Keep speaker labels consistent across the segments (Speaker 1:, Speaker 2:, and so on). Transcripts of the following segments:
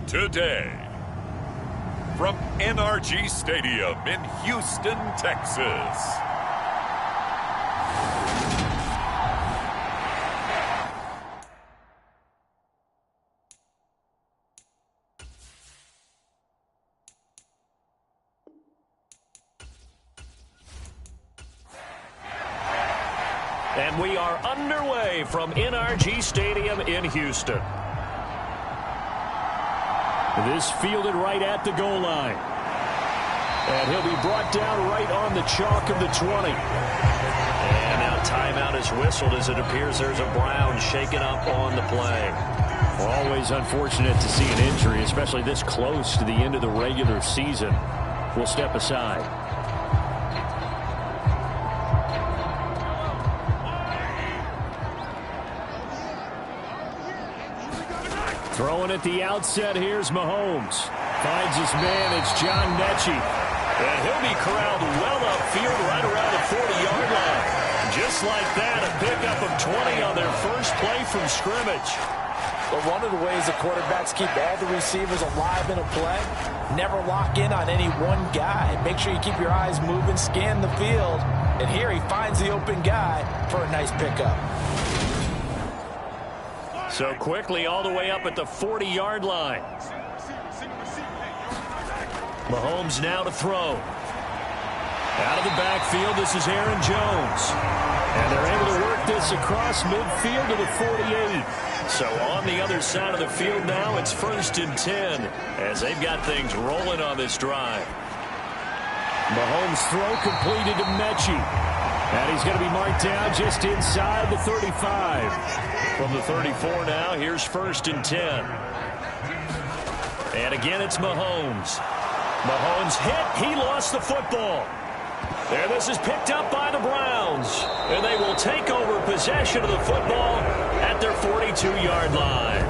Speaker 1: today. From NRG Stadium in Houston, Texas.
Speaker 2: And we are underway from NRG Stadium in Houston. This fielded right at the goal line. And he'll be brought down right on the chalk of the 20. And now timeout is whistled as it appears there's a Brown shaken up on the play. Always unfortunate to see an injury, especially this close to the end of the regular season. We'll step aside. Throwing at the outset, here's Mahomes. Finds his man, it's John Mechie. And he'll be corralled well upfield right around the 40-yard line. Just like that, a pickup of 20 on their first play from scrimmage.
Speaker 3: But one of the ways the quarterbacks keep all the receivers alive in a play, never lock in on any one guy. Make sure you keep your eyes moving, scan the field. And here he finds the open guy for a nice pickup.
Speaker 2: So quickly all the way up at the 40-yard line. Mahomes now to throw. Out of the backfield, this is Aaron Jones. And they're able to work this across midfield to the 48. So on the other side of the field now, it's 1st and 10 as they've got things rolling on this drive. Mahomes' throw completed to Mechie. And he's going to be marked down just inside the 35. From the 34 now, here's 1st and 10. And again, it's Mahomes. Mahomes hit. He lost the football. And this is picked up by the Browns. And they will take over possession of the football at their 42-yard line.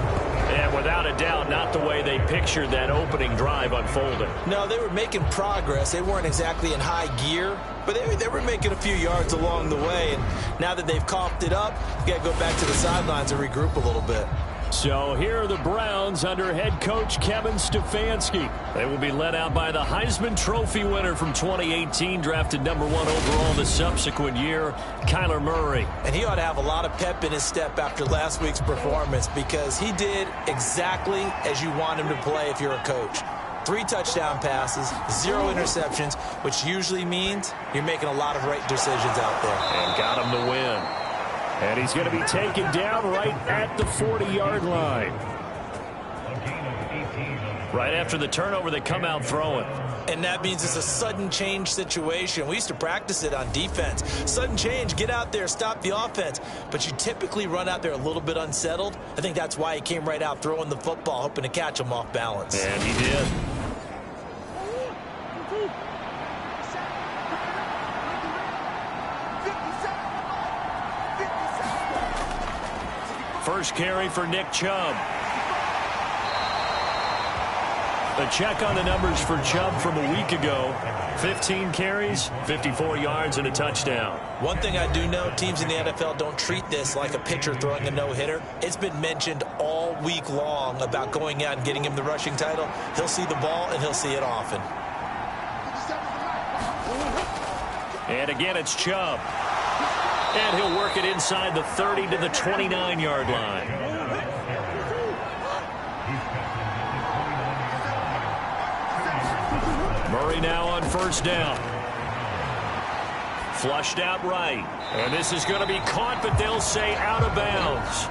Speaker 2: And without a doubt, not the way they pictured that opening drive unfolding.
Speaker 3: No, they were making progress. They weren't exactly in high gear, but they were making a few yards along the way. And now that they've coughed it up, you got to go back to the sidelines and regroup a little bit.
Speaker 2: So here are the Browns under head coach Kevin Stefanski. They will be led out by the Heisman Trophy winner from 2018, drafted #1 overall the subsequent year, Kyler Murray.
Speaker 3: And he ought to have a lot of pep in his step after last week's performance because he did exactly as you want him to play if you're a coach. 3 touchdown passes, 0 interceptions, which usually means you're making a lot of right decisions out there.
Speaker 2: And got him to win. And he's going to be taken down right at the 40-yard line. Right after the turnover, they come out throwing.
Speaker 3: And that means it's a sudden change situation. We used to practice it on defense. Sudden change, get out there, stop the offense. But you typically run out there a little bit unsettled. I think that's why he came right out throwing the football, hoping to catch him off balance.
Speaker 2: And he did. First carry for Nick Chubb. A check on the numbers for Chubb from a week ago. 15 carries, 54 yards, and a touchdown.
Speaker 3: One thing I do know, teams in the NFL don't treat this like a pitcher throwing a no-hitter. It's been mentioned all week long about going out and getting him the rushing title. He'll see the ball, and he'll see it often.
Speaker 2: And again, it's Chubb. And he'll work it inside the 30 to the 29-yard line. Murray now on 1st down. Flushed out right. And this is going to be caught, but they'll say out of bounds.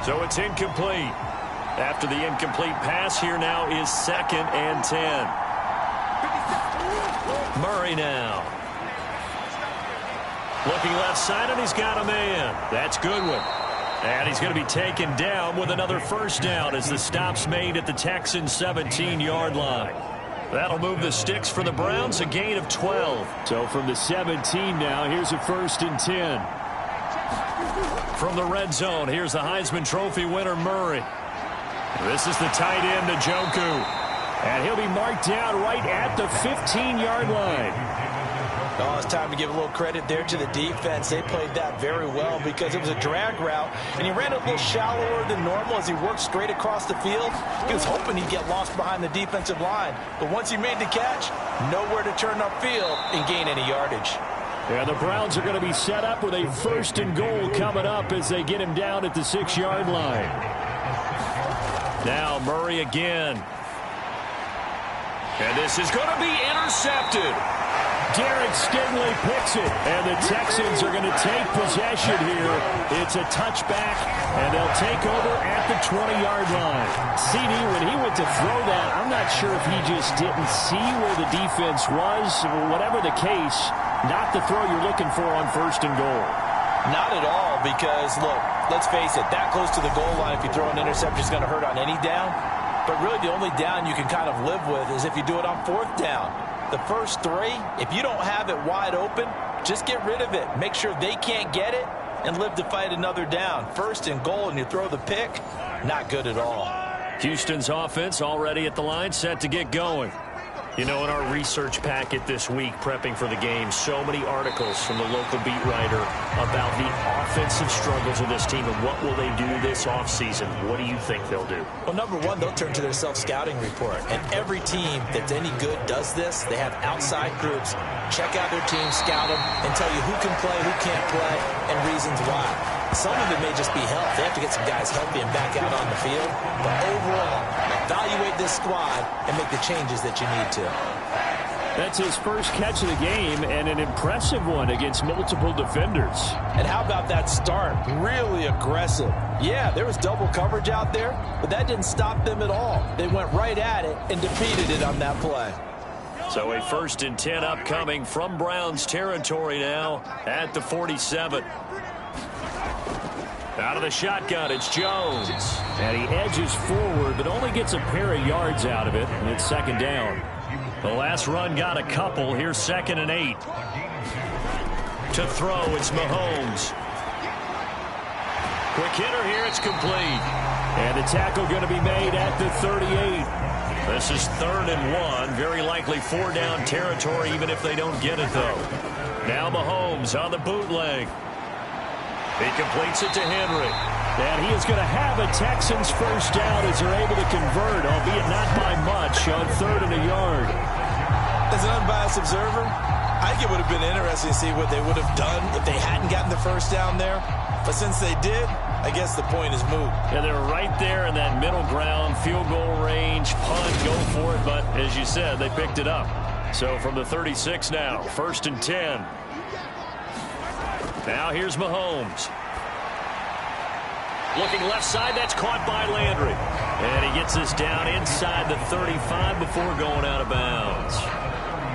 Speaker 2: So it's incomplete. After the incomplete pass, here now is 2nd and 10. Murray now. Looking left side, and he's got a man. That's Goodwin. And he's going to be taken down with another 1st down as the stop's made at the Texans' 17-yard line. That'll move the sticks for the Browns, a gain of 12. So from the 17 now, here's a 1st and 10. From the red zone, here's the Heisman Trophy winner, Murray. This is the tight end, Njoku. And he'll be marked down right at the 15-yard line.
Speaker 3: Oh, it's time to give a little credit there to the defense. They played that very well because it was a drag route, and he ran it a little shallower than normal as he worked straight across the field. He was hoping he'd get lost behind the defensive line, but once he made the catch, nowhere to turn upfield and gain any yardage.
Speaker 2: Yeah, the Browns are going to be set up with a 1st and goal coming up as they get him down at the 6-yard line. Now Murray again. And this is going to be intercepted. Derek Stingley picks it, and the Texans are going to take possession here. It's a touchback, and they'll take over at the 20-yard line. CD, when he went to throw that, I'm not sure if he just didn't see where the defense was. Whatever the case, not the throw you're looking for on 1st and goal.
Speaker 3: Not at all, because, look, let's face it, that close to the goal line, if you throw an interception, is going to hurt on any down. But really, the only down you can kind of live with is if you do it on 4th down. The first 3, if you don't have it wide open, just get rid of it. Make sure they can't get it and live to fight another down. 1st and goal, and you throw the pick, not good at all.
Speaker 2: Houston's offense already at the line, set to get going. You know, in our research packet this week, prepping for the game, so many articles from the local beat writer about the offensive struggles of this team and what will they do this offseason. What do you think they'll do?
Speaker 3: Well, number one, they'll turn to their self-scouting report. And every team that's any good does this. They have outside groups. Check out their team, scout them, and tell you who can play, who can't play, and reasons why. Some of it may just be health. They have to get some guys healthy and back out on the field. But overall, evaluate this squad and make the changes that you need to.
Speaker 2: That's his first catch of the game, and an impressive one against multiple defenders.
Speaker 3: And how about that start? Really aggressive. Yeah, there was double coverage out there, but that didn't stop them at all. They went right at it and defeated it on that play.
Speaker 2: So a 1st and 10 upcoming from Browns territory now at the 47. Out of the shotgun, it's Jones. And he edges forward, but only gets a pair of yards out of it, and it's 2nd down. The last run got a couple. Here's 2nd and 8. To throw, it's Mahomes. Quick hitter here, it's complete. And the tackle going to be made at the 38. This is 3rd and 1. Very likely 4-down territory, even if they don't get it, though. Now Mahomes on the bootleg. He completes it to Henry. And he is going to have a Texans 1st down as they're able to convert, albeit not by much, on 3rd and a yard.
Speaker 3: As an unbiased observer, I think it would have been interesting to see what they would have done if they hadn't gotten the 1st down there. But since they did, I guess the point is moot.
Speaker 2: Yeah, they're right there in that middle ground, field goal range, punt, go for it. But as you said, they picked it up. So from the 36 now, 1st and 10. Now here's Mahomes. Looking left side, that's caught by Landry. And he gets this down inside the 35 before going out of bounds.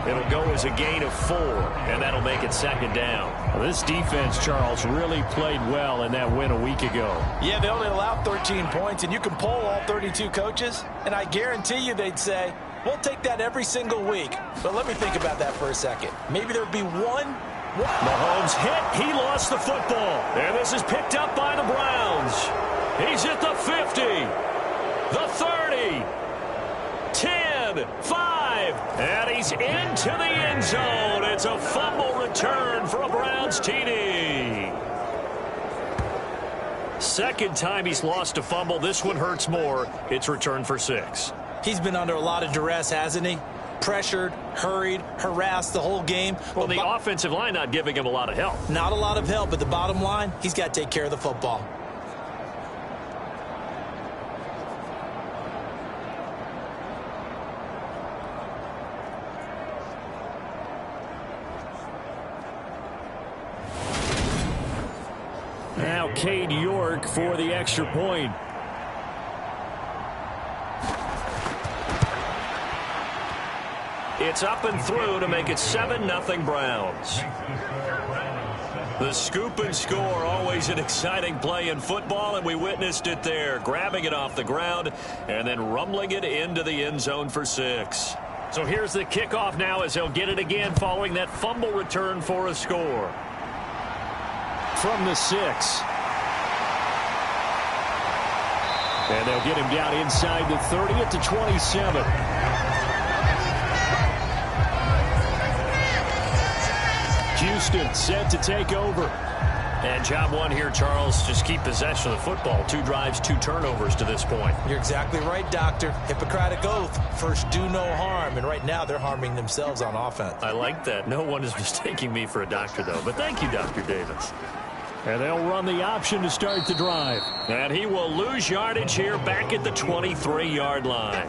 Speaker 2: It'll go as a gain of 4, and that'll make it 2nd down. Well, this defense, Charles, really played well in that win a week ago.
Speaker 3: Yeah, they only allowed 13 points, and you can poll all 32 coaches, and I guarantee you they'd say, we'll take that every single week. But let me think about that for a second. Maybe there'd be one.
Speaker 2: Mahomes hit. He lost the football. And this is picked up by the Browns. He's at the 50, the 30, 10, 5, and he's into the end zone. It's a fumble return for a Browns TD. 2nd time he's lost a fumble. This one hurts more. It's returned for 6.
Speaker 3: He's been under a lot of duress, hasn't he? Pressured, hurried, harassed the whole game.
Speaker 2: Well, the offensive line not giving him a lot of help.
Speaker 3: Not a lot of help, but the bottom line, he's got to take care of the football.
Speaker 2: Now Cade York for the extra point. It's up and through to make it 7-0 Browns. The scoop and score, always an exciting play in football, and we witnessed it there, grabbing it off the ground and then rumbling it into the end zone for 6. So here's the kickoff now as they'll get it again following that fumble return for a score. From the 6. And they'll get him down inside the 30 at the 27. Houston set to take over.
Speaker 4: And job one here, Charles, just keep possession of the football. 2 drives, 2 turnovers to this point.
Speaker 3: You're exactly right, Doctor. Hippocratic oath. First, do no harm. And right now, they're harming themselves on offense.
Speaker 4: I like that. No one is mistaking me for a doctor, though. But thank you, Dr. Davis.
Speaker 2: And they'll run the option to start the drive.
Speaker 4: And he will lose yardage here back at the 23-yard line.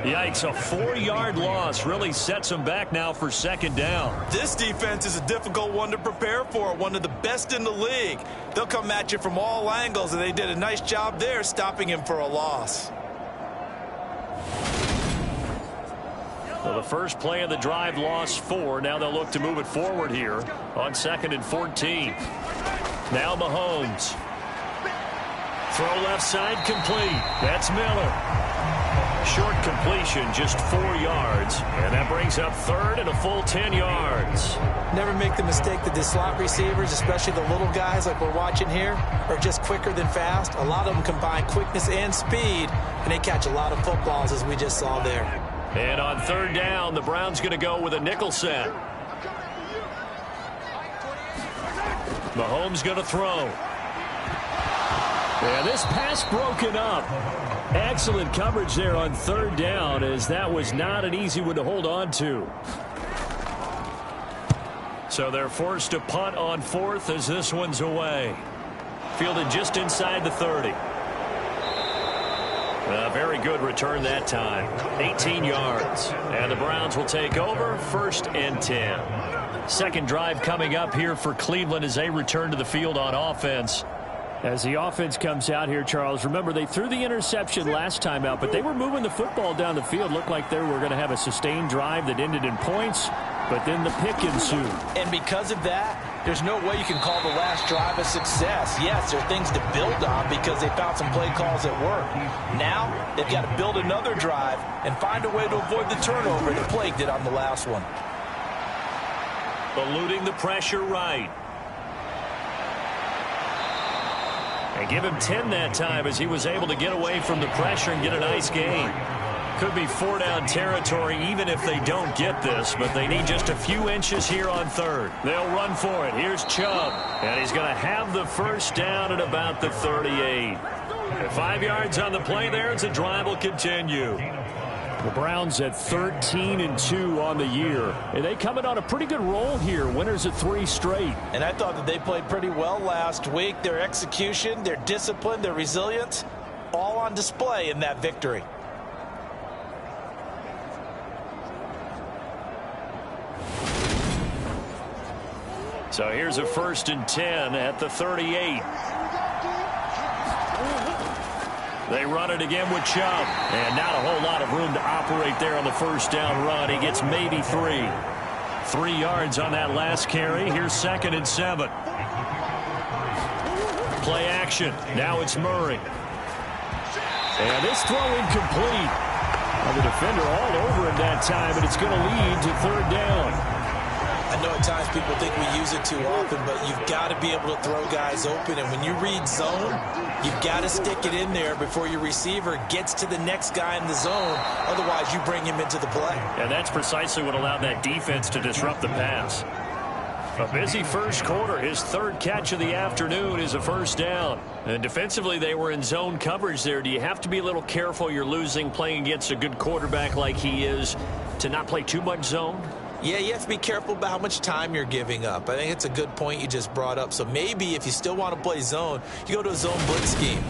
Speaker 4: Yikes, a 4-yard loss really sets them back now for second down.
Speaker 3: This defense is a difficult one to prepare for, one of the best in the league. They'll come at you from all angles, and they did a nice job there stopping him for a loss.
Speaker 4: So the first play of the drive lost 4. Now they'll look to move it forward here on 2nd and 14. Now Mahomes. Throw left side complete. That's Miller. Short completion, just 4 yards. And that brings up 3rd and a full 10 yards.
Speaker 3: Never make the mistake that the slot receivers, especially the little guys like we're watching here, are just quicker than fast. A lot of them combine quickness and speed, and they catch a lot of footballs, as we just saw there.
Speaker 4: And on 3rd down, the Browns going to go with a nickel set. Mahomes going to throw.
Speaker 2: And this pass broken up. Excellent coverage there on 3rd down, as that was not an easy one to hold on to.
Speaker 4: So they're forced to punt on 4th as this one's away. Fielded just inside the 30. A very good return that time. 18 yards. And the Browns will take over 1st and 10. Second drive coming up here for Cleveland as they return to the field on offense.
Speaker 2: As the offense comes out here, Charles, remember they threw the interception last time out, but they were moving the football down the field. Looked like they were going to have a sustained drive that ended in points, but then the pick ensued.
Speaker 3: And because of that, there's no way you can call the last drive a success. Yes, there are things to build on because they found some play calls that work. Now, they've got to build another drive and find a way to avoid the turnover that plagued it on the last one.
Speaker 4: Eluding the pressure right. And give him 10 that time as he was able to get away from the pressure and get a nice gain. Could be 4-down territory even if they don't get this, but they need just a few inches here on 3rd. They'll run for it. Here's Chubb, and he's going to have the first down at about the 38. And 5 yards on the play there as the drive will continue.
Speaker 2: The Browns at 13-2 on the year. And they coming on a pretty good roll here. Winners of 3 straight.
Speaker 3: And I thought that they played pretty well last week. Their execution, their discipline, their resilience, all on display in that victory.
Speaker 4: So here's a 1st and 10 at the 38. They run it again with Chubb. And not a whole lot of room to operate there on the first down run. He gets maybe 3. 3 yards on that last carry. Here's 2nd and 7. Play action. Now it's Murray.
Speaker 2: And this throw incomplete. Well, the defender all over him that time, and it's going to lead to 3rd down.
Speaker 3: I know at times people think we use it too often, but you've got to be able to throw guys open. And when you read zone, you've got to stick it in there before your receiver gets to the next guy in the zone. Otherwise, you bring him into the play.
Speaker 4: And that's precisely what allowed that defense to disrupt the pass. A busy first quarter. His 3rd catch of the afternoon is a first down. And defensively, they were in zone coverage there. Do you have to be a little careful you're losing playing against a good quarterback like he is to not play too much zone?
Speaker 3: Yeah, you have to be careful about how much time you're giving up. I think it's a good point you just brought up. So maybe if you still want to play zone, you go to a zone blitz scheme.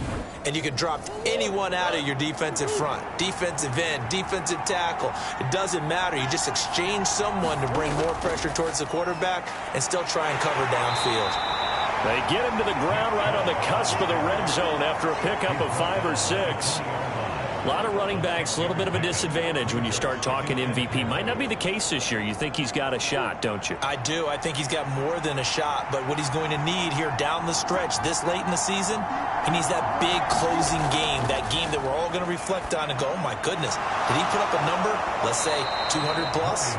Speaker 3: And you can drop anyone out of your defensive front. Defensive end, defensive tackle. It doesn't matter. You just exchange someone to bring more pressure towards the quarterback and still try and cover downfield.
Speaker 4: They get him to the ground right on the cusp of the red zone after a pickup of 5 or 6. A lot of running backs, a little bit of a disadvantage when you start talking MVP. Might not be the case this year. You think he's got a shot, don't you?
Speaker 3: I do. I think he's got more than a shot. But what he's going to need here down the stretch this late in the season, he needs that big closing game, that game that we're all going to reflect on and go, oh, my goodness, did he put up a number, let's say, 200 plus?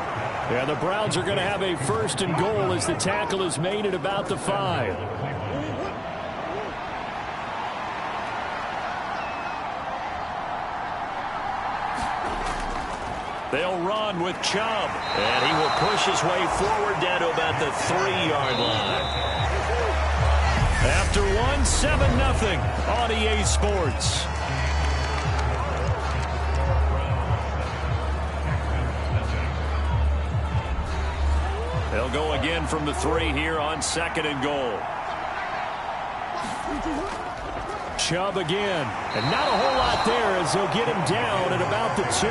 Speaker 2: Yeah, the Browns are going to have a 1st and goal as the tackle is made at about the 5.
Speaker 4: They'll run with Chubb, and he will push his way forward down to about the 3-yard line. After one, 7-0 on EA Sports. They'll go again from the 3 here on 2nd and goal. Chubb again, and not a whole lot there as they'll get him down at about the 2.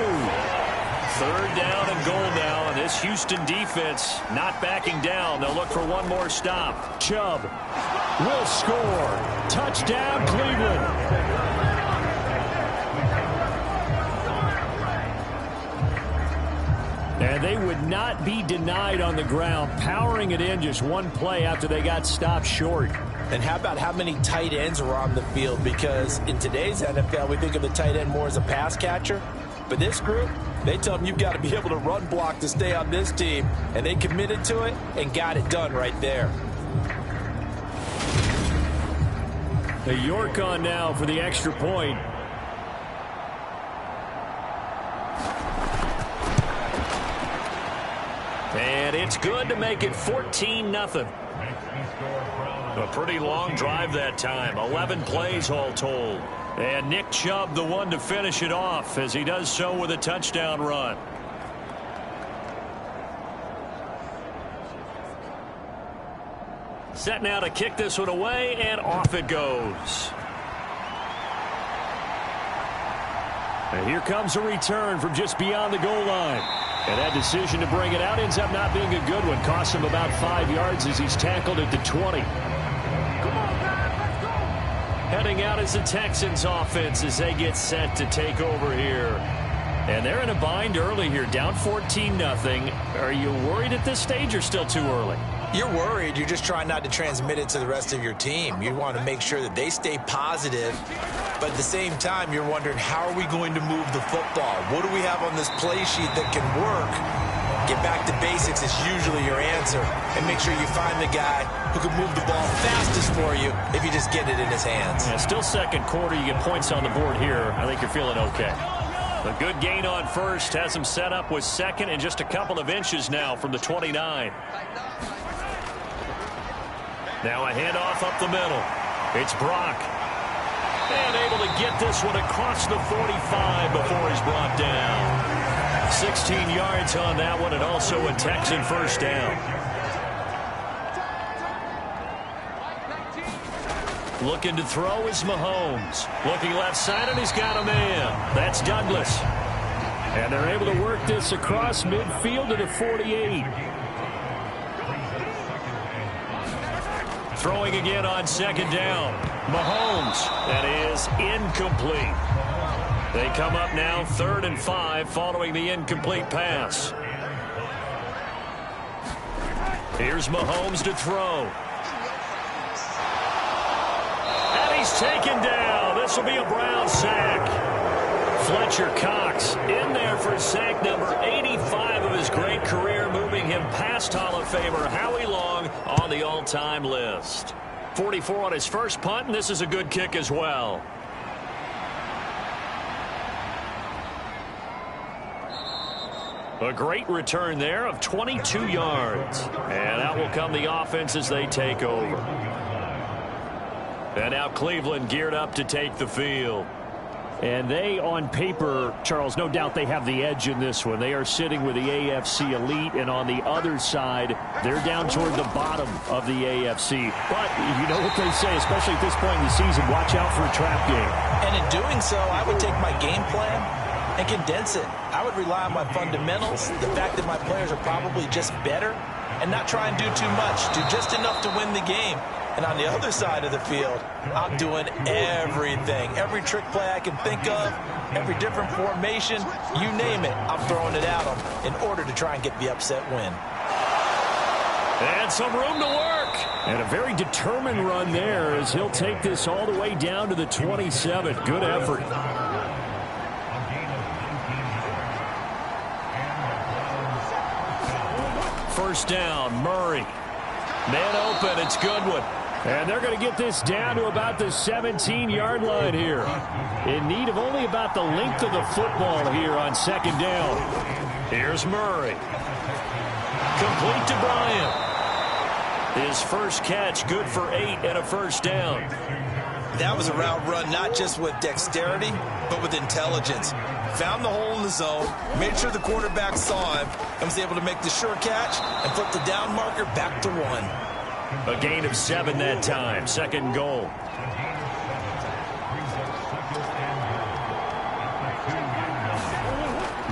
Speaker 4: 3rd down and goal now, and this Houston defense not backing down. They'll look for one more stop. Chubb will score. Touchdown, Cleveland. And they would not be denied on the ground, powering it in just one play after they got stopped short.
Speaker 3: And how about how many tight ends are on the field? Because in today's NFL, we think of the tight end more as a pass catcher. But this group, they tell them you've got to be able to run block to stay on this team. And they committed to it and got it done right there.
Speaker 4: A York on now for the extra point. And it's good to make it 14-0. A pretty long drive that time. 11 plays all told. And Nick Chubb the one to finish it off as he does so with a touchdown run. Set now to kick this one away, and off it goes. And here comes a return from just beyond the goal line. And that decision to bring it out ends up not being a good one. Costs him about 5 yards as he's tackled at the 20. Heading out is the Texans offense as they get set to take over here. And they're in a bind early here, down 14-0. Are you worried at this stage or still too early?
Speaker 3: You're worried. You're just trying not to transmit it to the rest of your team. You want to make sure that they stay positive. But at the same time, you're wondering, how are we going to move the football? What do we have on this play sheet that can work? Get back to basics is usually your answer. And make sure you find the guy who can move the ball fastest for you if you just get it in his hands.
Speaker 4: Yeah, still second quarter. You get points on the board here. I think you're feeling okay. A good gain on first has him set up with second and just a couple of inches now from the 29. Now a handoff up the middle. It's Brock. And able to get this one across the 45 before he's brought down. 16 yards on that one, and also a Texan first down. Looking to throw is Mahomes. Looking left side, and he's got a man. That's Douglas. And they're able to work this across midfield to the 48. Throwing again on second down. Mahomes. That is incomplete. They come up now 3rd and 5 following the incomplete pass. Here's Mahomes to throw. And he's taken down. This will be a Brown sack. Fletcher Cox in there for sack number 85 of his great career, moving him past Hall of Famer Howie Long on the all-time list. 44 on his first punt, and this is a good kick as well. A great return there of 22 yards. And out will come the offense as they take over. And now Cleveland geared up to take the field. And they, on paper, Charles, no doubt they have the edge in this one. They are sitting with the AFC elite, and on the other side, they're down toward the bottom of the AFC. But you know what they say, especially at this point in the season, watch out for a trap game.
Speaker 3: And in doing so, I would take my game plan and condense it. I would rely on my fundamentals, the fact that my players are probably just better, and not try and do too much. Do just enough to win the game. And on the other side of the field, I'm doing everything. Every trick play I can think of, every different formation, you name it, I'm throwing it at them in order to try and get the upset win.
Speaker 4: And some room to work. And a very determined run there as he'll take this all the way down to the 27. Good effort. First down, Murray. Man open, it's Goodwin. And they're going to get this down to about the 17-yard line here. In need of only about the length of the football here on second down. Here's Murray. Complete to Bryant. His first catch, good for 8 and a first down.
Speaker 3: That was a route run not just with dexterity, but with intelligence. Found the hole in the zone, made sure the quarterback saw him, and was able to make the sure catch and flip the down marker back to 1.
Speaker 4: A gain of 7 that time. Second goal.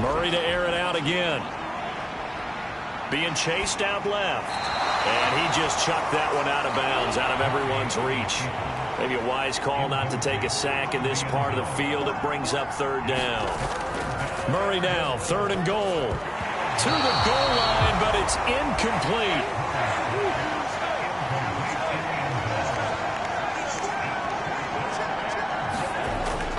Speaker 4: Murray to air it out again. Being chased out left. And he just chucked that one out of bounds, out of everyone's reach. Maybe a wise call not to take a sack in this part of the field. It brings up third down. Murray now, 3rd and goal. To the goal line, but it's incomplete.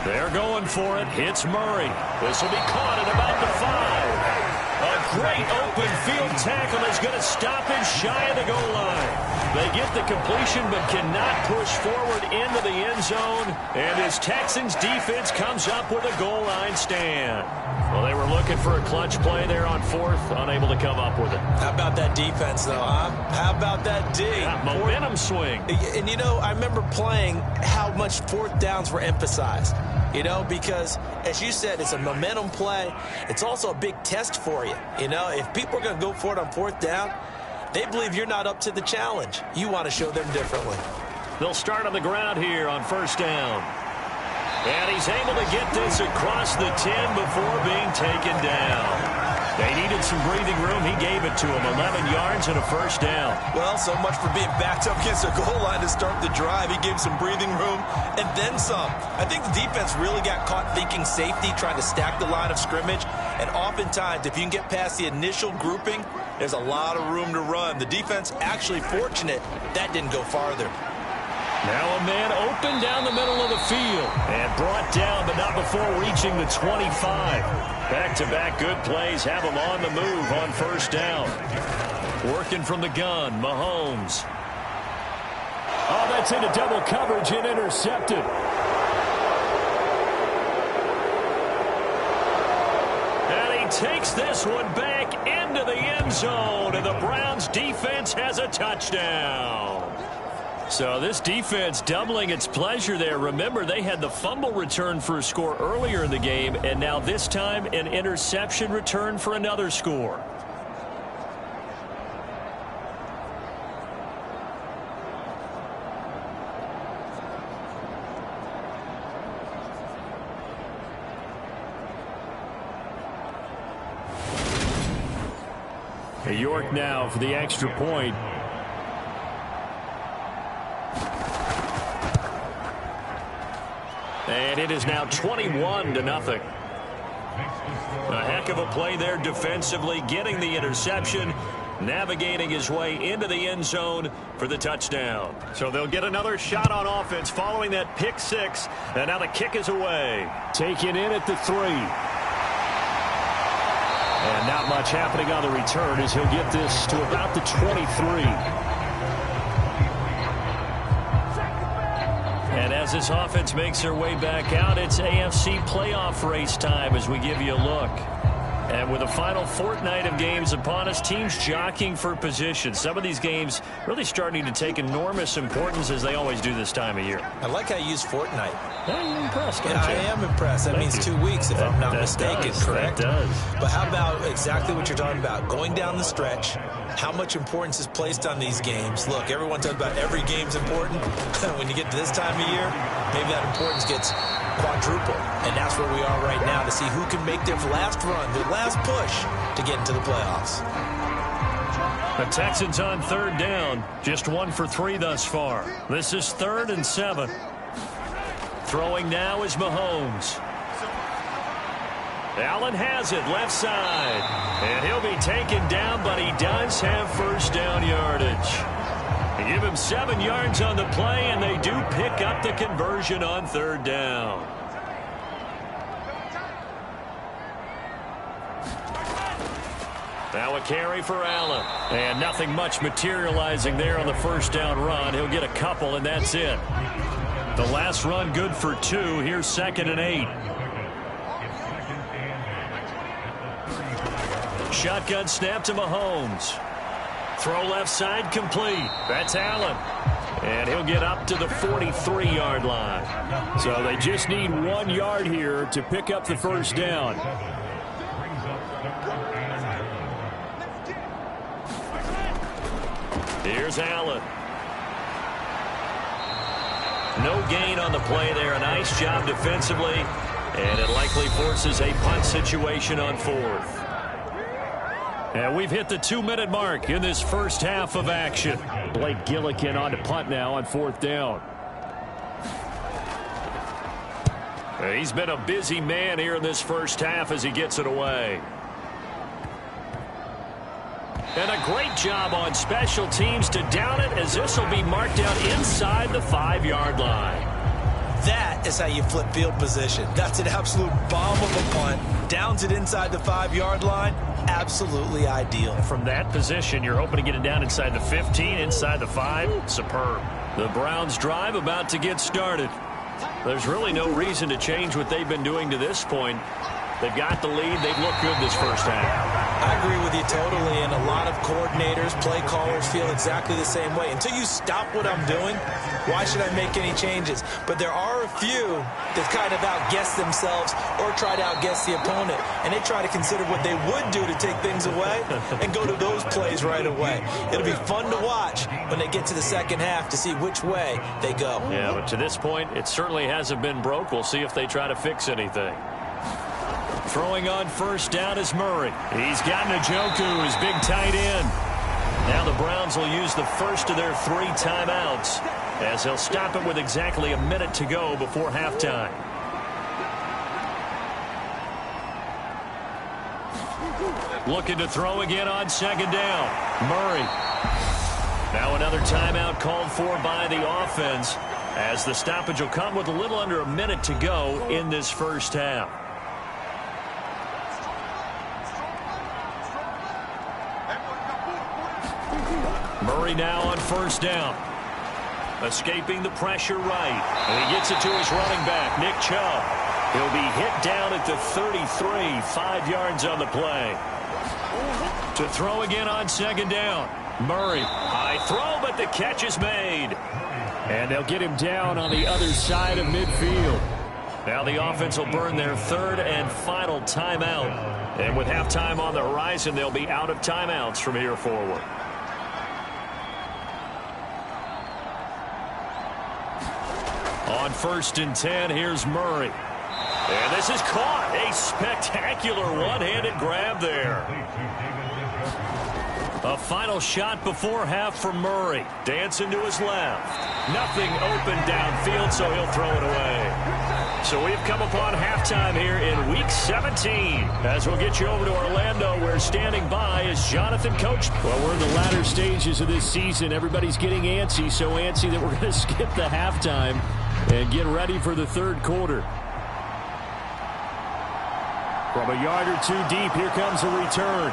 Speaker 4: They're going for it. Hits Murray. This will be caught at about the 5. A great open field tackle is going to stop him shy of the goal line. They get the completion but cannot push forward into the end zone. And his Texans defense comes up with a goal line stand. Well, they were looking for a clutch play there on 4th, unable to come up with it.
Speaker 3: How about that defense, though, huh? How about that D?
Speaker 4: Yeah, momentum swing.
Speaker 3: And, you know, I remember playing how much 4th downs were emphasized. You know, because, as you said, it's a momentum play. It's also a big test for you. You know, if people are going to go for it on 4th down, they believe you're not up to the challenge. You want to show them differently.
Speaker 4: They'll start on the ground here on 1st down. And he's able to get this across the 10 before being taken down. They needed some breathing room. He gave it to him. 11 yards and a first down.
Speaker 3: Well, so much for being backed up against a goal line to start the drive. He gave some breathing room and then some. I think the defense really got caught thinking safety, trying to stack the line of scrimmage. And oftentimes, if you can get past the initial grouping, there's a lot of room to run. The defense actually fortunate that didn't go farther.
Speaker 4: Now a man open down the middle of the field and brought down, but not before reaching the 25. Back-to-back good plays have him on the move on 1st down. Working from the gun, Mahomes. Oh, that's into double coverage and intercepted. And he takes this one back into the end zone, and the Browns defense has a touchdown. So this defense doubling its pleasure there. Remember, they had the fumble return for a score earlier in the game, and now this time an interception return for another score. York now for the extra point. And it is now 21-0. A heck of a play there defensively, getting the interception, navigating his way into the end zone for the touchdown. So they'll get another shot on offense following that pick 6, and now the kick is away. Taken in at the 3. And not much happening on the return as he'll get this to about the 23. And as this offense makes their way back out, it's AFC playoff race time as we give you a look. And with the final fortnight of games upon us, teams jockeying for position. Some of these games really starting to take enormous importance as they always do this time of year.
Speaker 3: I like how you use fortnight.
Speaker 4: Yeah, you're impressed, aren't you?
Speaker 3: I am impressed. That means 2 weeks, if I'm not mistaken, correct?
Speaker 4: That does.
Speaker 3: But how about exactly what you're talking about? Going down the stretch, how much importance is placed on these games? Look, everyone talks about every game's important. When you get to this time of year, maybe that importance gets quadruple. And that's where we are right now to see who can make their last run, their last push to get into the playoffs.
Speaker 4: The Texans on 3rd down, just 1 for 3 thus far. This is 3rd and 7. Throwing now is Mahomes. Allen has it, left side. And he'll be taken down, but he does have first down yardage. They give him 7 yards on the play, and they do pick up the conversion on 3rd down. Now a carry for Allen. And nothing much materializing there on the first down run. He'll get a couple, and that's it. The last run good for 2. Here's 2nd and 8. Shotgun snap to Mahomes. Throw left side complete. That's Allen. And he'll get up to the 43-yard line. So they just need 1 yard here to pick up the first down. Here's Allen. No gain on the play there. A nice job defensively. And it likely forces a punt situation on 4th. And we've hit the 2-minute mark in this first half of action. Blake Gillikin on to punt now on 4th down. He's been a busy man here in this first half as he gets it away. And a great job on special teams to down it, as this will be marked out inside the 5-yard line.
Speaker 3: That is how you flip field position. That's an absolute bomb of a punt. Downs it inside the 5-yard line. Absolutely ideal.
Speaker 4: From that position, you're hoping to get it down inside the 15, inside the 5. Superb. The Browns drive about to get started. There's really no reason to change what they've been doing to this point. They've got the lead. They've looked good this first half.
Speaker 3: I agree with you totally, and a lot of coordinators, play callers feel exactly the same way. Until you stop what I'm doing, why should I make any changes? But there are a few that kind of outguess themselves or try to outguess the opponent, and they try to consider what they would do to take things away and go to those plays right away. It'll be fun to watch when they get to the second half to see which way they go.
Speaker 4: Yeah, but to this point, it certainly hasn't been broke. We'll see if they try to fix anything. Throwing on first down is Murray. He's got Njoku, his big tight end. Now the Browns will use the first of their 3 timeouts, as they'll stop it with exactly a minute to go before halftime. Looking to throw again on second down. Murray. Now another timeout called for by the offense, as the stoppage will come with a little under a minute to go in this first half. Murray now on first down. Escaping the pressure right. And he gets it to his running back, Nick Chubb. He'll be hit down at the 33, 5 yards on the play. To throw again on second down. Murray, high throw, but the catch is made. And they'll get him down on the other side of midfield. Now the offense will burn their 3rd and final timeout. And with halftime on the horizon, they'll be out of timeouts from here forward. On 1st and 10, here's Murray. And this is caught. A spectacular one-handed grab there. A final shot before half from Murray. Dancing to his left. Nothing open downfield, so he'll throw it away. So we've come upon halftime here in Week 17. As we'll get you over to Orlando, where standing by is Jonathan Coach.
Speaker 2: Well, we're in the latter stages of this season. Everybody's getting antsy, so antsy that we're going to skip the halftime and get ready for the 3rd quarter. From a yard or 2 deep, here comes a return.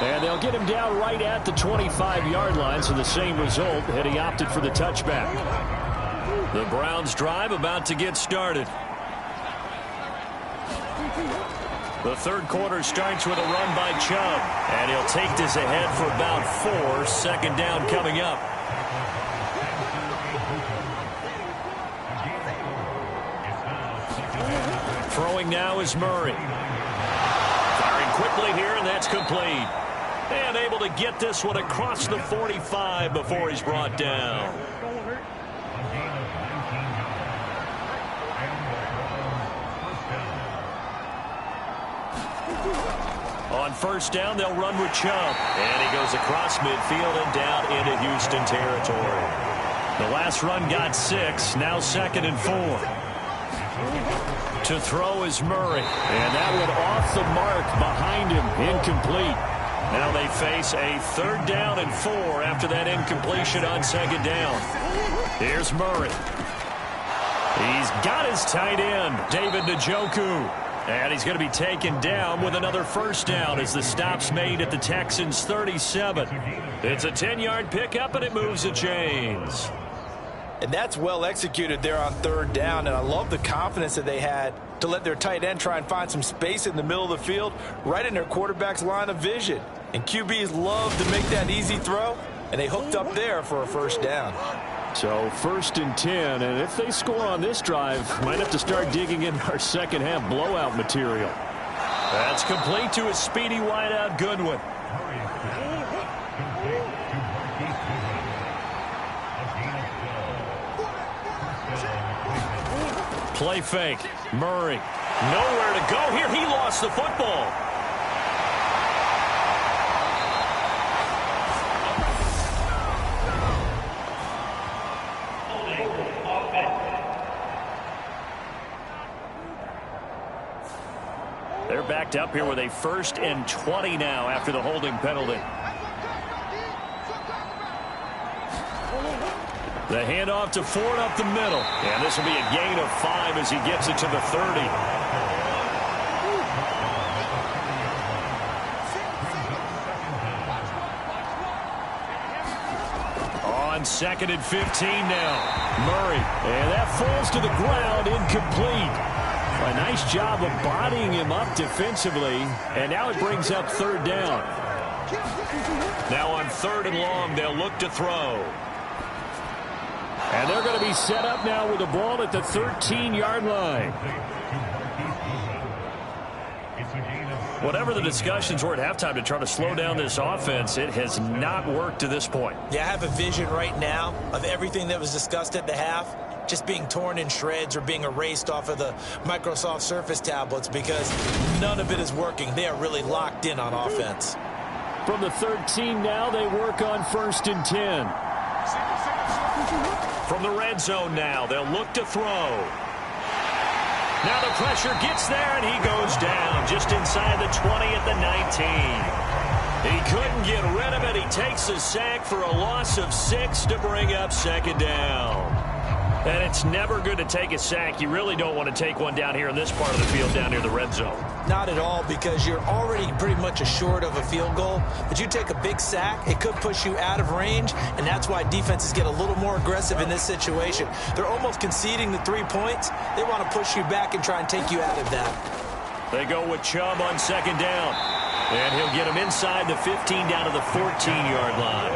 Speaker 2: And they'll get him down right at the 25-yard line, so the same result had he opted for the touchback.
Speaker 4: The Browns drive about to get started. The 3rd quarter starts with a run by Chubb, and he'll take this ahead for about 4. Second down coming up. Throwing now is Murray. Firing quickly here, and that's complete. And able to get this one across the 45 before he's brought down. On first down, they'll run with Chubb. And he goes across midfield and down into Houston territory. The last run got 6, now 2nd and 4. To throw is Murray. And that one off the mark behind him. Incomplete. Now they face a 3rd down and 4 after that incompletion on second down. Here's Murray. He's got his tight end, David Njoku. And he's going to be taken down with another first down as the stop's made at the Texans' 37. It's a 10-yard pickup, and it moves the chains.
Speaker 3: And that's well executed there on third down. And I love the confidence that they had to let their tight end try and find some space in the middle of the field, right in their quarterback's line of vision. And QBs love to make that easy throw, and they hooked up there for a first down.
Speaker 2: So 1st and 10, and if they score on this drive, might have to start digging in our second half blowout material.
Speaker 4: That's complete to a speedy wideout Goodwin. Play fake. Murray. Nowhere to go here. He lost the football. They're backed up here with a 1st and 20 now after the holding penalty. The handoff to Ford up the middle. And this will be a gain of 5 as he gets it to the 30. On 2nd and 15 now. Murray. And that falls to the ground, incomplete. A nice job of bodying him up defensively. And now it brings up 3rd down. Now on 3rd and long, they'll look to throw.
Speaker 2: And they're going to be set up now with the ball at the 13-yard line.
Speaker 4: Whatever the discussions were at halftime to try to slow down this offense, it has not worked to this point.
Speaker 3: Yeah, I have a vision right now of everything that was discussed at the half just being torn in shreds or being erased off of the Microsoft Surface tablets because none of it is working. They are really locked in on offense.
Speaker 2: From the 13 now, they work on 1st and 10.
Speaker 4: From the red zone now, they'll look to throw. Now the pressure gets there, and he goes down just inside the 20 at the 19. He couldn't get rid of it. He takes a sack for a loss of 6 to bring up 2nd down. And it's never good to take a sack. You really don't want to take one down here in this part of the field down near the red zone.
Speaker 3: Not at all, because you're already pretty much assured of a field goal. But you take a big sack, it could push you out of range, and that's why defenses get a little more aggressive in this situation. They're almost conceding the 3 points. They want to push you back and try and take you out of that.
Speaker 4: They go with Chubb on 2nd down. And he'll get him inside the 15 down to the 14-yard line.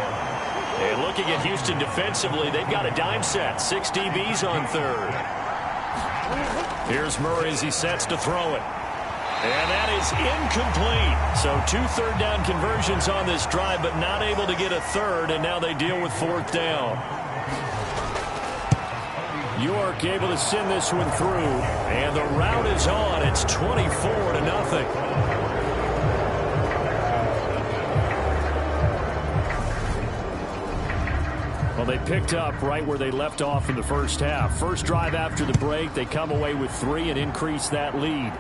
Speaker 4: And looking at Houston defensively, they've got a dime set. 6 DBs on 3rd. Here's Murray as he sets to throw it. And that is incomplete. So 2 third-down conversions on this drive, but not able to get a 3rd, and now they deal with 4th down.
Speaker 2: York able to send this one through, and the route is on. It's 24-0. Well, they picked up right where they left off in the first half. First drive after the break, they come away with 3 and increase that lead.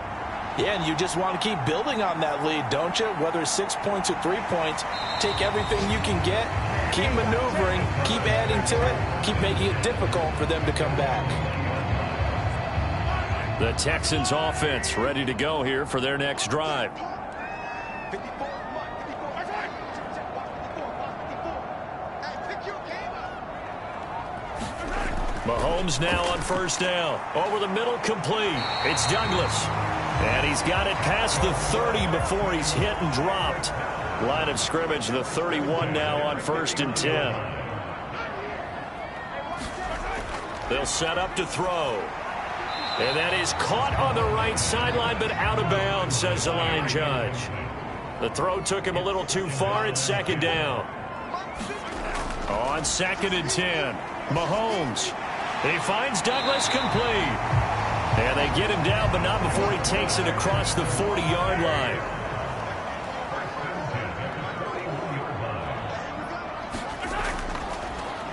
Speaker 3: Yeah, and you just want to keep building on that lead, don't you? Whether it's 6 points or 3 points, take everything you can get, keep maneuvering, keep adding to it, keep making it difficult for them to come back.
Speaker 4: The Texans offense ready to go here for their next drive. Mahomes now on 1st down. Over the middle, complete. It's Douglas. And he's got it past the 30 before he's hit and dropped. Line of scrimmage, the 31 now on 1st and 10. They'll set up to throw. And that is caught on the right sideline, but out of bounds, says the line judge. The throw took him a little too far. It's 2nd down. On 2nd and 10, Mahomes. He finds Douglas complete. And they get him down, but not before he takes it across the 40-yard line.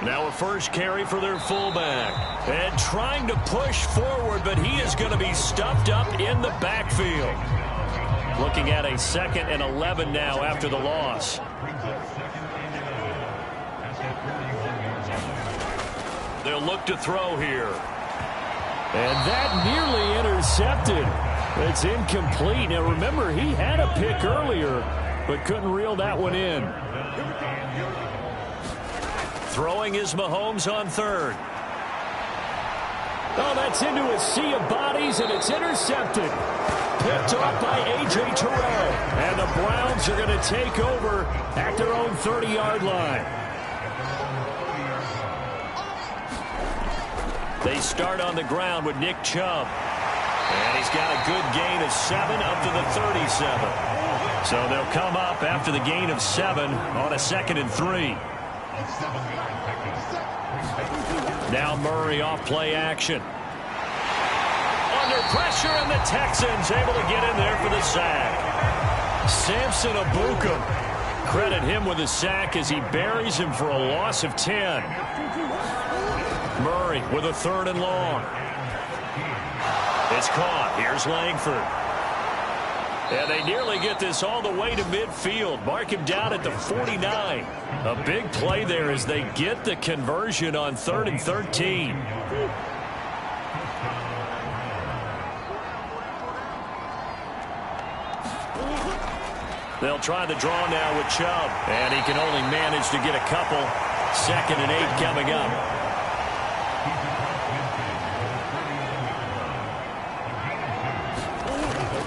Speaker 4: Now a first carry for their fullback. And trying to push forward, but he is going to be stuffed up in the backfield. Looking at a 2nd and 11 now after the loss. They'll look to throw here.
Speaker 2: And that nearly intercepted. It's incomplete. Now remember, he had a pick earlier, but couldn't reel that one in.
Speaker 4: Throwing is Mahomes on 3rd.
Speaker 2: Oh, that's into a sea of bodies, and it's intercepted. Picked off by A.J. Terrell. And the Browns are going to take over at their own 30-yard line. They start on the ground with Nick Chubb. And he's got a good gain of 7 up to the 37. So they'll come up after the gain of 7 on a 2nd and 3. Now Murray off play action. Under pressure, and the Texans able to get in there for the sack. Samson Abukum. Credit him with a sack as he buries him for a loss of 10. Murray with a 3rd and long. It's caught. Here's Langford. And they nearly get this all the way to midfield. Mark him down at the 49. A big play there as they get the conversion on 3rd and 13. They'll try the draw now with Chubb. And he can only manage to get a couple. 2nd and 8 coming up.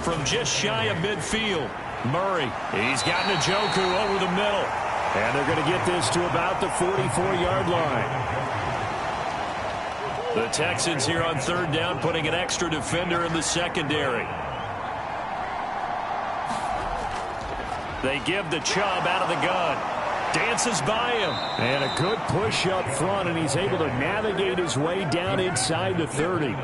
Speaker 2: From just shy of midfield, Murray. He's got Njoku over the middle. And they're going to get this to about the 44-yard line. The Texans here on 3rd down, putting an extra defender in the secondary. They give the Chubb out of the gun. Dances by him. And a good push up front, and he's able to navigate his way down inside the 30.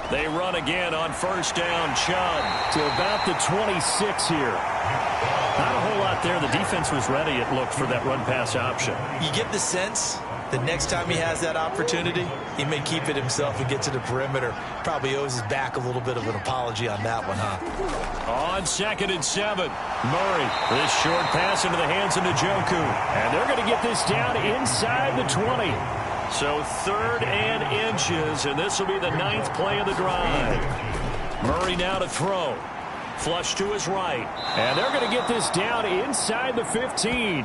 Speaker 2: They run again on 1st down. Chubb to about the 26 here. Not a whole lot there. The defense was ready, it looked, for that run-pass option. You get the sense that next time he has that opportunity, he may keep it himself and get to the perimeter. Probably owes his back a little bit of an apology on that one, huh? On 2nd and 7, Murray. This short pass into the hands of Njoku. And they're going to get this down inside the 20. So 3rd and inches, and this will be the 9th play of the drive. Murray now to throw. Flush to his right. And they're going to get this down inside the 15.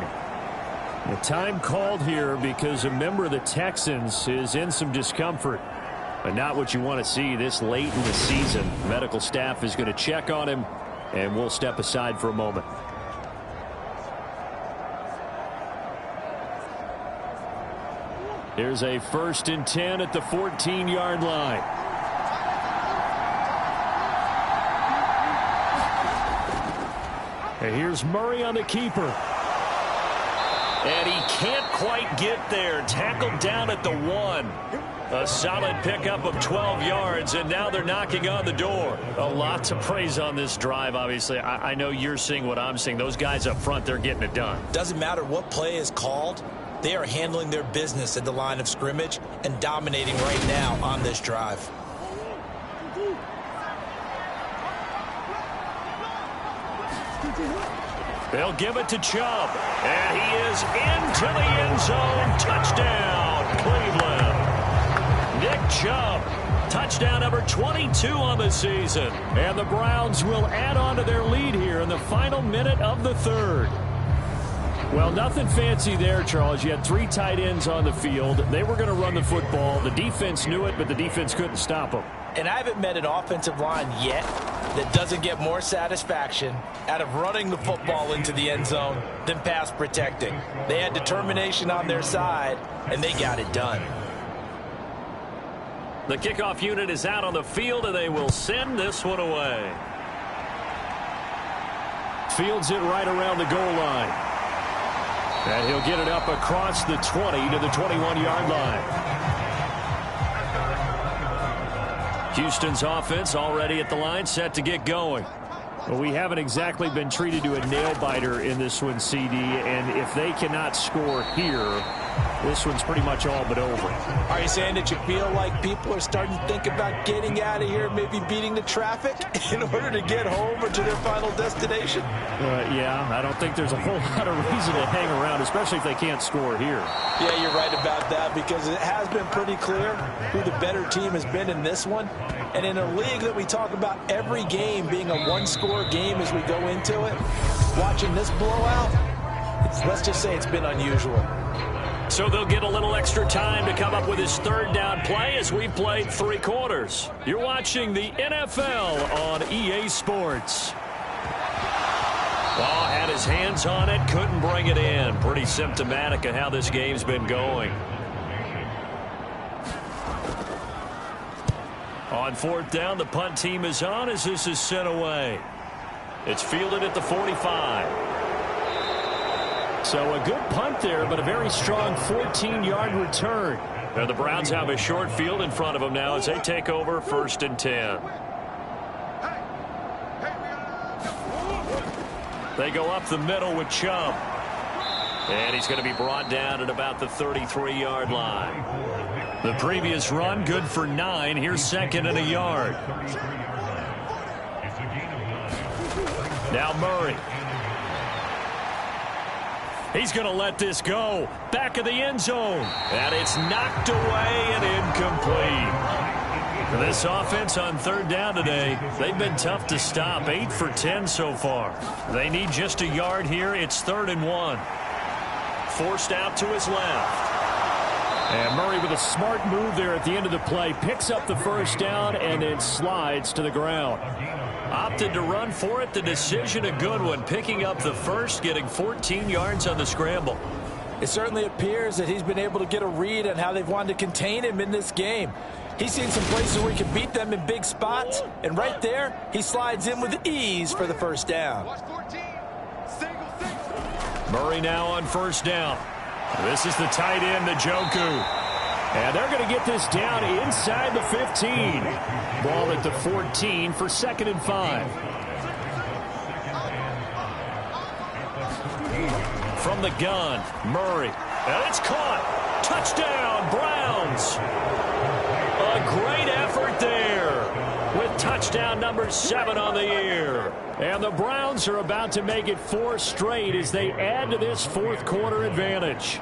Speaker 2: The time called here because a member of the Texans is in some discomfort. But not what you want to see this late in the season. Medical staff is going to check on him, and we'll step aside for a moment. Here's a 1st and 10 at the 14-yard line. And here's Murray on the keeper. And he can't quite get there. Tackled down at the 1. A solid pickup of 12 yards, and now they're knocking on the door. A lot to praise on this drive, obviously. I know you're seeing what I'm seeing. Those guys up front, they're getting it done. Doesn't matter what play is called. They are handling their business at the line of scrimmage and dominating right now on this drive. They'll give it to Chubb. And he is into the end zone. Touchdown, Cleveland. Nick Chubb. Touchdown number 22 on the season. And the Browns will add on to their lead here in the final minute of the 3rd. Well, nothing fancy there, Charles. You had 3 tight ends on the field. They were going to run the football. The defense knew it, but the defense couldn't stop them. And I haven't met an offensive line yet that doesn't get more satisfaction out of running the football into the end zone than pass protecting. They had determination on their side, and they got it done. The kickoff unit is out on the field, and they will send this one away. Fields it right around the goal line. And he'll get it up across the 20 to the 21-yard line. Houston's offense already at the line, set to get going. Well, we haven't exactly been treated to a nail-biter in this one, CD, and if they cannot score here, this one's pretty much all but over.
Speaker 3: Are you saying that you feel like people are starting to think about getting out of here, maybe beating the traffic in order to get home or to their final destination?
Speaker 2: Yeah, I don't think there's a whole lot of reason to hang around, especially if they can't score here.
Speaker 3: Yeah, you're right about that, because it has been pretty clear who the better team has been in this one. And in a league that we talk about every game being a one-score game as we go into it, watching this blowout, let's just say it's been unusual.
Speaker 4: So they'll get a little extra time to come up with his third down play as we've played 3 quarters. You're watching the NFL on EA Sports. Ball had his hands on it, couldn't bring it in. Pretty symptomatic of how this game's been going. On 4th down, the punt team is on as this is sent away. It's fielded at the 45.
Speaker 2: So a good punt there, but a very strong 14-yard return.
Speaker 4: And the Browns have a short field in front of them now as they take over 1st and 10. They go up the middle with Chubb. And he's going to be brought down at about the 33-yard line. The previous run good for 9. Here's 2nd and a yard. Now Murray. He's going to let this go. Back of the end zone. And it's knocked away and incomplete. This offense on 3rd down today, they've been tough to stop. 8 for 10 so far. They need just a yard here. It's 3rd and 1. Forced out to his left.
Speaker 2: And Murray with a smart move there at the end of the play. Picks up the 1st down and then slides to the ground.
Speaker 4: Opted to run for it. The decision a good one. Picking up the 1st, getting 14 yards on the scramble.
Speaker 3: It certainly appears that he's been able to get a read on how they've wanted to contain him in this game. He's seen some places where he can beat them in big spots. And right there, he slides in with ease for the 1st down.
Speaker 4: Murray now on 1st down. This is the tight end, Njoku.
Speaker 2: And they're going to get this down inside the 15. Ball at the 14 for 2nd and 5.
Speaker 4: From the gun, Murray. And it's caught. Touchdown, Browns. A great effort there with touchdown number 7 on the year.
Speaker 2: And the Browns are about to make it 4 straight as they add to this 4th quarter advantage.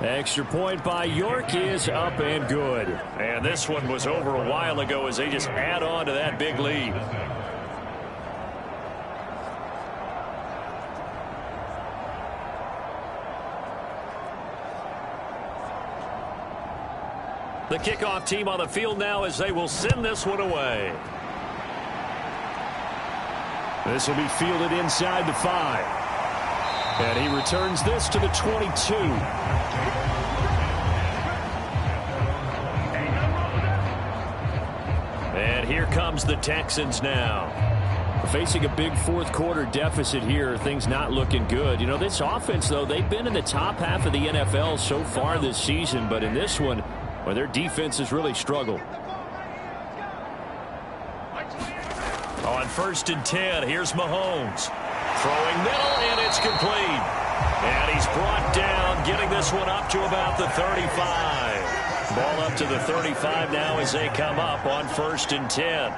Speaker 2: Extra point by York is up and good.
Speaker 4: And this one was over a while ago as they just add on to that big lead. The kickoff team on the field now as they will send this one away.
Speaker 2: This will be fielded inside the 5. And he returns this to the 22.
Speaker 4: And here comes the Texans now.
Speaker 2: Facing a big 4th quarter deficit here, things not looking good. You know, this offense, though, they've been in the top half of the NFL so far this season, but in this one, well, their defense has really struggled.
Speaker 4: On 1st and 10, here's Mahomes. Throwing middle, and it's complete. And he's brought down, getting this one up to about the 35. Ball up to the 35 now as they come up on 1st and 10.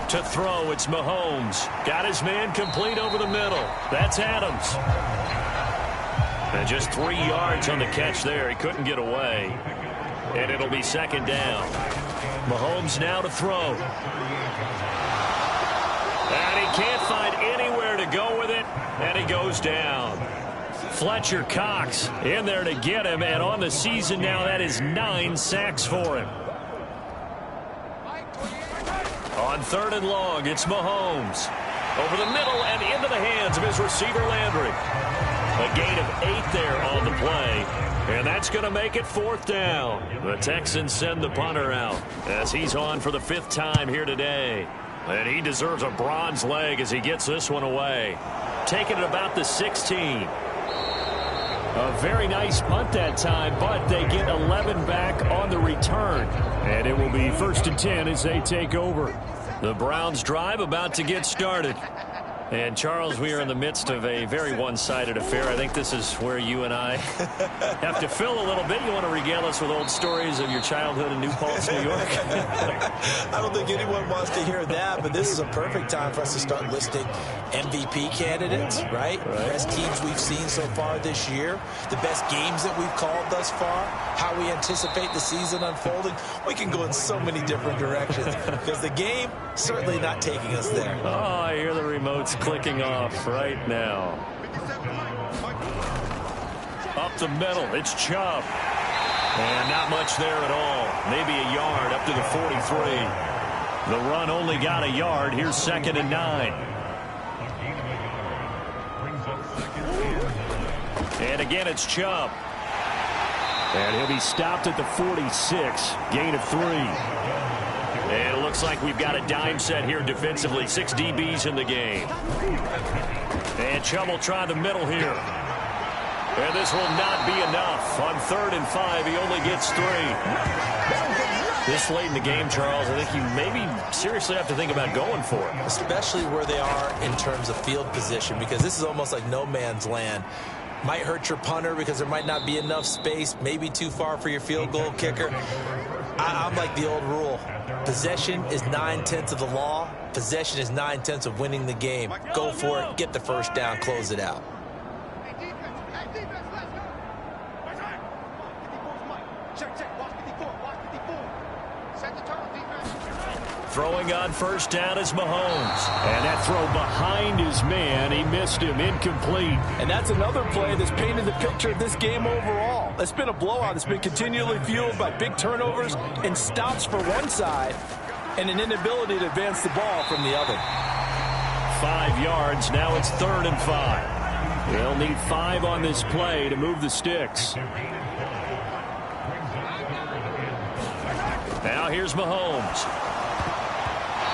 Speaker 4: To throw, it's Mahomes. Got his man complete over the middle. That's Adams. And just 3 yards on the catch there. He couldn't get away. And it'll be 2nd down. Mahomes now to throw. And he can't find anywhere to go with it. And he goes down. Fletcher Cox in there to get him. And on the season now, that is 9 sacks for him. On 3rd and long, it's Mahomes. Over the middle and into the hands of his receiver, Landry. A gain of 8 there on the play. And that's going to make it 4th down. The Texans send the punter out as he's on for the 5th time here today. And he deserves a bronze leg as he gets this one away. Taking it about the 16.
Speaker 2: A very nice punt that time, but they get 11 back on the return. And it will be 1st and 10 as they take over. The Browns drive about to get started. And, Charles, we are in the midst of a very one-sided affair. I think this is where you and I have to fill a little bit. You want to regale us with old stories of your childhood in New Paltz, New York?
Speaker 3: I don't think anyone wants to hear that, but this is a perfect time for us to start listing MVP candidates, right? Best teams we've seen so far this year, the best games that we've called thus far, how we anticipate the season unfolding. We can go in so many different directions because the game certainly not taking us there.
Speaker 2: Oh, I hear the remotes clicking off right now. Up the middle, it's Chubb. And not much there at all. Maybe a yard up to the 43. The run only got a yard. Here's 2nd and 9. And again, it's Chubb. And he'll be stopped at the 46. Gain of 3. And it looks like we've got a dime set here defensively. 6 DBs in the game. And Chubb will try the middle here. And this will not be enough. On 3rd and 5, he only gets 3. This late in the game, Charles, I think you maybe seriously have to think about going for it.
Speaker 3: Especially where they are in terms of field position, because this is almost like no man's land. Might hurt your punter because there might not be enough space, maybe too far for your field goal kicker. I'm like the old rule. Possession is 9/10 of the law. Possession is 9/10 of winning the game. Go for it. Get the first down. Close it out.
Speaker 2: Throwing on 1st down is Mahomes. And that throw behind his man. He missed him. Incomplete.
Speaker 5: And that's another play that's painted the picture of this game overall. It's been a blowout. It's been continually fueled by big turnovers and stops for one side and an inability to advance the ball from the other.
Speaker 2: 5 yards. Now it's 3rd and 5. They'll need 5 on this play to move the sticks. Now here's Mahomes.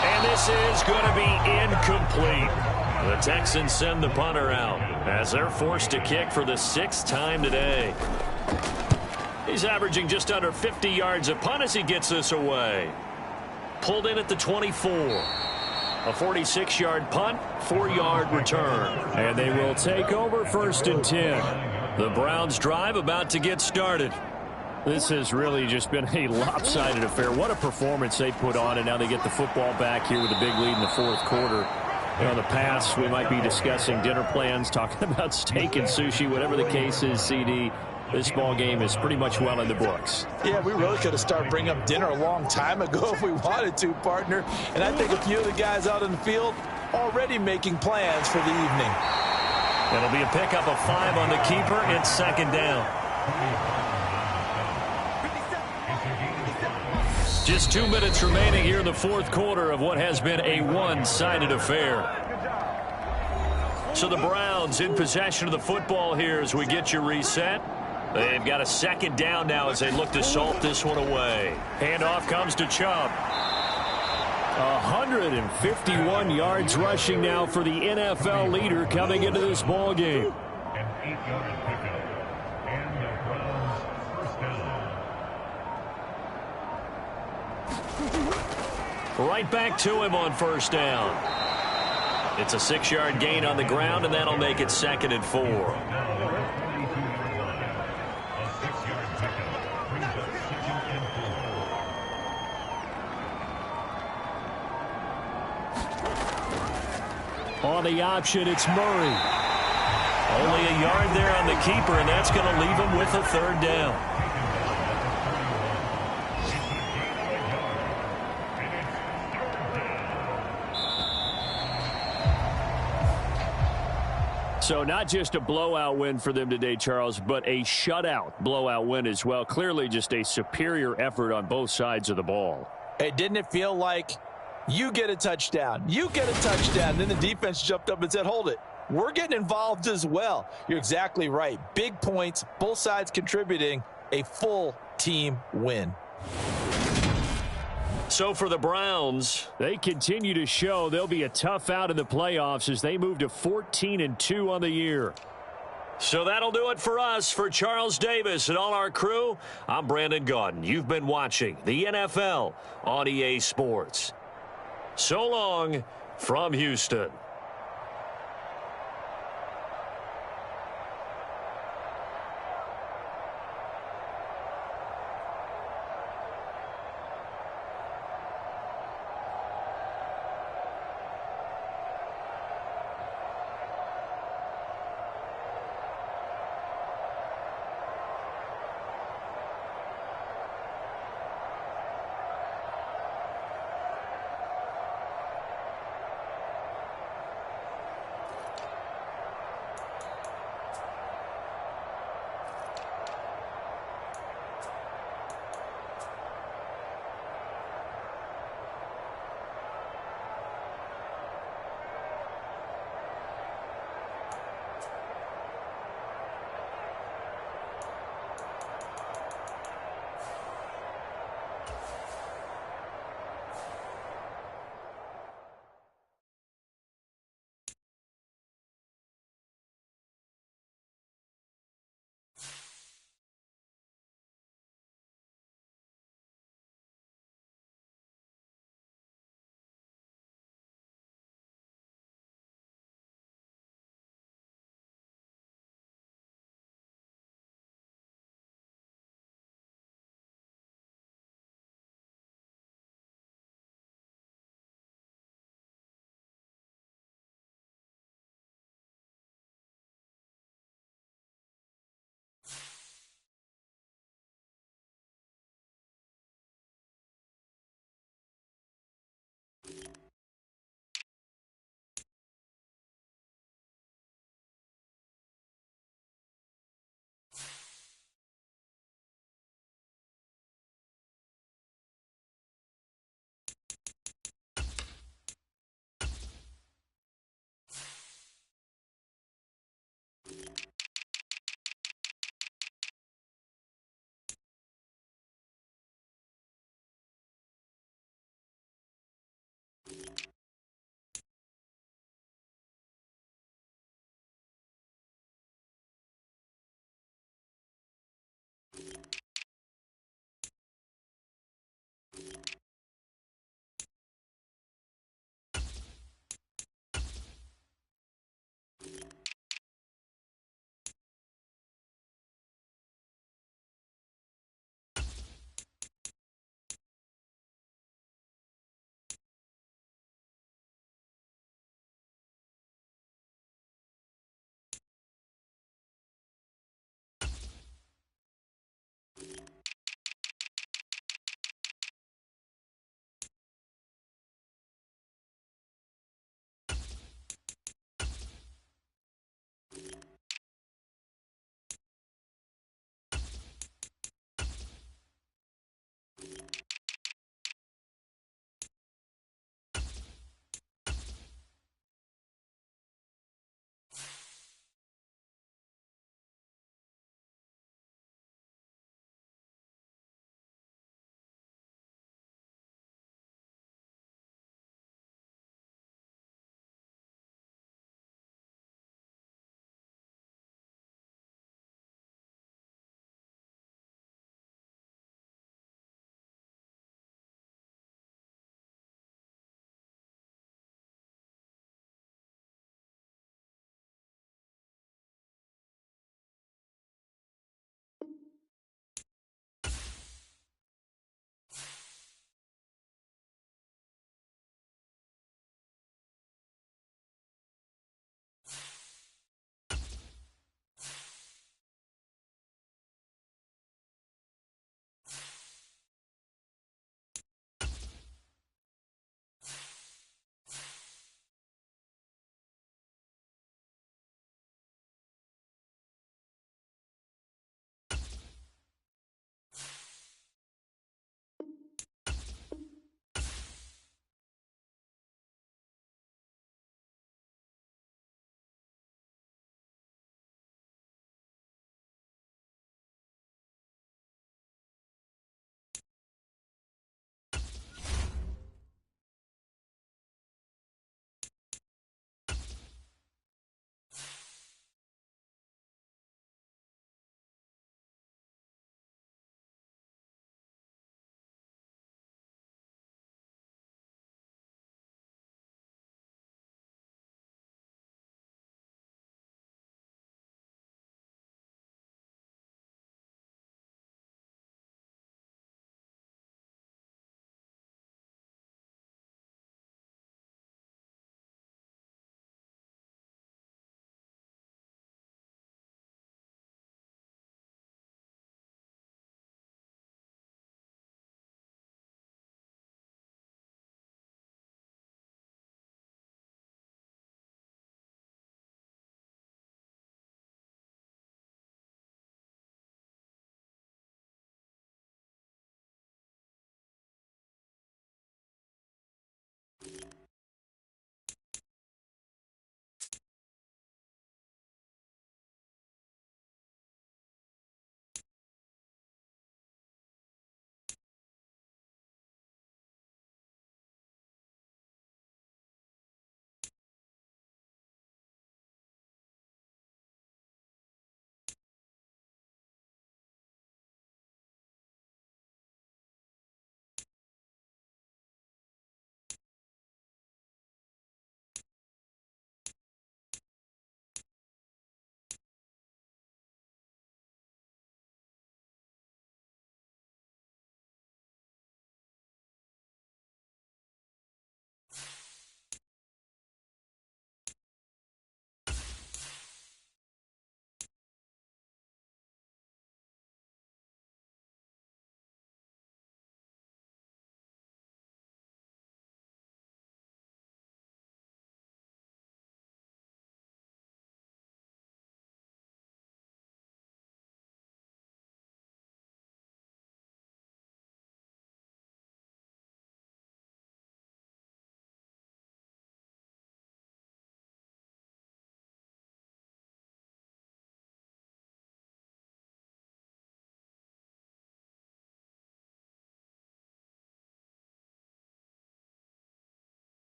Speaker 2: And this is going to be incomplete. The Texans send the punter out as they're forced to kick for the 6th time today. He's averaging just under 50 yards a punt as he gets this away. Pulled in at the 24. A 46-yard punt, 4-yard return. And they will take over 1st and 10. The Browns drive about to get started. This has really just been a lopsided affair. What a performance they put on, and now they get the football back here with a big lead in the 4th quarter. You know, in the past, we might be discussing dinner plans, talking about steak and sushi, whatever the case is, CD. This ball game is pretty much well in the books.
Speaker 5: Yeah, we really could have started bringing up dinner a long time ago if we wanted to, partner. And I think a few of the guys out in the field already making plans for the evening.
Speaker 2: It'll be a pickup of 5 on the keeper. It's 2nd down. Just 2 minutes remaining here in the 4th quarter of what has been a one-sided affair. So the Browns in possession of the football here as we get you reset. They've got a 2nd down now as they look to salt this one away. Handoff comes to Chubb. 151 yards rushing now for the NFL leader coming into this ball game. Right back to him on 1st down. It's a 6-yard gain on the ground, and that'll make it 2nd and 4. On the option, it's Murray. Only a yard there on the keeper, and that's going to leave him with a 3rd down. So not just a blowout win for them today, Charles, but a shutout blowout win as well. Clearly just a superior effort on both sides of the ball.
Speaker 5: Hey, didn't it feel like you get a touchdown, you get a touchdown, then the defense jumped up and said, hold it. We're getting involved as well. You're exactly right. Big points, both sides contributing, a full team win.
Speaker 2: So for the Browns, they continue to show they'll be a tough out in the playoffs as they move to 14-2 on the year.
Speaker 4: So that'll do it for us. For Charles Davis and all our crew, I'm Brandon Gaudin. You've been watching the NFL on EA Sports. So long from Houston.